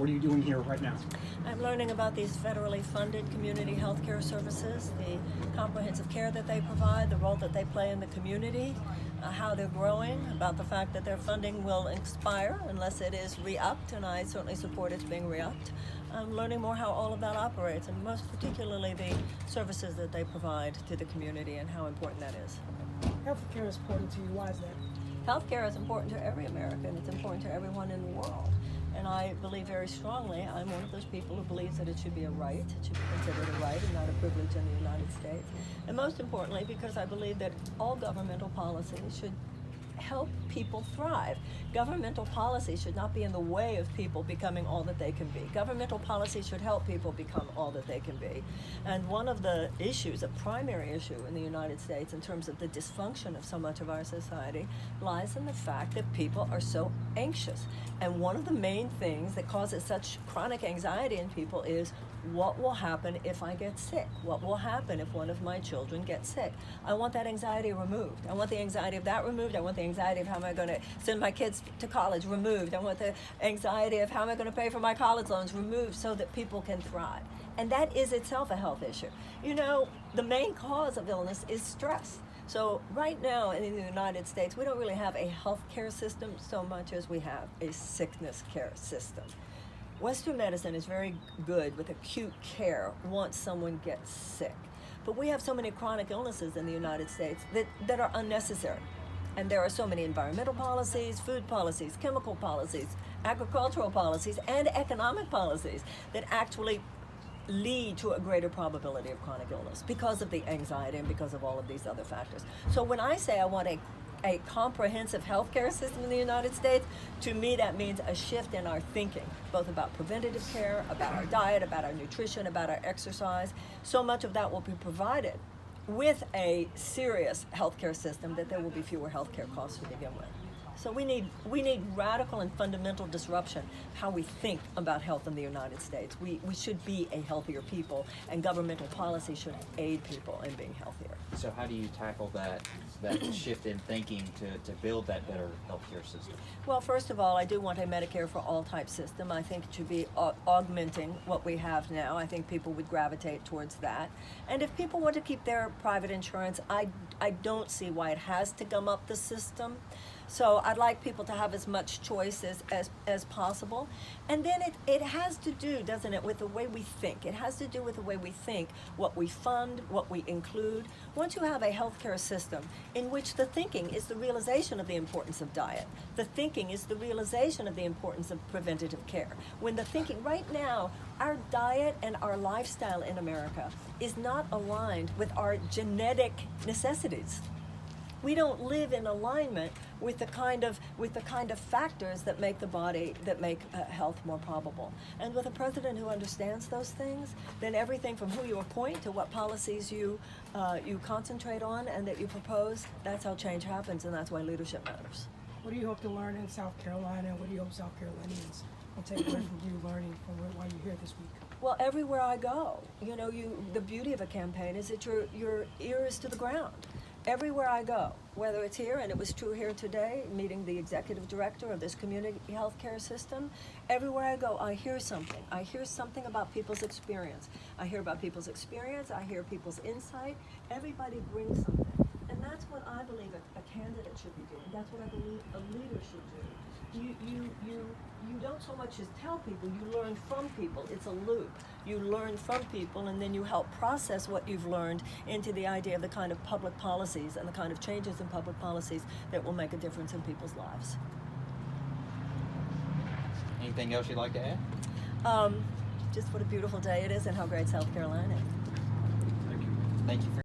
What are you doing here right now? I'm learning about these federally funded community health care services, the comprehensive care that they provide, the role that they play in the community, how they're growing, about the fact that their funding will expire unless it is re-upped, and I certainly support its being re-upped. I'm learning more how all of that operates, and most particularly the services that they provide to the community and how important that is. Healthcare is important to you. Why is that? Healthcare is important to every American. It's important to everyone in the world. And I believe very strongly, I'm one of those people who believes that it should be a right, it should be considered a right and not a privilege in the United States. And most importantly, because I believe that all governmental policy should help people thrive. Governmental policy should not be in the way of people becoming all that they can be. Governmental policy should help people become all that they can be. And one of the issues, a primary issue in the United States in terms of the dysfunction of so much of our society, lies in the fact that people are so anxious. And one of the main things that causes such chronic anxiety in people is, what will happen if I get sick? What will happen if one of my children gets sick? I want that anxiety removed. I want the anxiety of that removed. I want the anxiety of how am I going to send my kids to college removed. I want the anxiety of how am I going to pay for my college loans removed so that people can thrive. And that is itself a health issue. You know, the main cause of illness is stress. So right now in the United States, we don't really have a health care system so much as we have a sickness care system. Western medicine is very good with acute care once someone gets sick. But we have so many chronic illnesses in the United States that are unnecessary. And there are so many environmental policies, food policies, chemical policies, agricultural policies, and economic policies that actually lead to a greater probability of chronic illness because of the anxiety and because of all of these other factors. So when I say I want a comprehensive healthcare system in the United States, to me that means a shift in our thinking, both about preventative care, about our diet, about our nutrition, about our exercise. So much of that will be provided with a serious healthcare system that there will be fewer healthcare costs to begin with. So we need radical and fundamental disruption how we think about health in the United States. We should be a healthier people, and governmental policy should aid people in being healthier. So how do you tackle that shift in thinking to build that better healthcare system? Well, first of all, I do want a Medicare for all type system. I think it should be augmenting what we have now. I think people would gravitate towards that. And if people want to keep their private insurance, I don't see why it has to gum up the system. So I'd like people to have as much choice as possible. And then it has to do, doesn't it, with the way we think. It has to do with the way we think, what we fund, what we include. Once you have a healthcare system in which the thinking is the realization of the importance of diet, the thinking is the realization of the importance of preventative care. When the thinking, right now, our diet and our lifestyle in America is not aligned with our genetic necessities. We don't live in alignment with the kind of factors that make the body, that make health more probable. And with a president who understands those things, then everything from who you appoint to what policies you concentrate on and that you propose, that's how change happens, and that's why leadership matters. What do you hope to learn in South Carolina, and what do you hope South Carolinians will take away from you learning from while you're here this week? Well, everywhere I go, you know, the beauty of a campaign is that your ear is to the ground. Everywhere I go, whether it's here, and it was true here today, meeting the executive director of this community health care system, everywhere I go, I hear something. I hear something about people's experience. I hear about people's experience. I hear people's insight. Everybody brings something. And that's what I believe a candidate should be doing. That's what I believe a leader should do. You don't so much as tell people, you learn from people. It's a loop. You learn from people, and then you help process what you've learned into the idea of the kind of public policies and the kind of changes in public policies that will make a difference in people's lives. Anything else you'd like to add? Just what a beautiful day it is and how great South Carolina is. Thank you.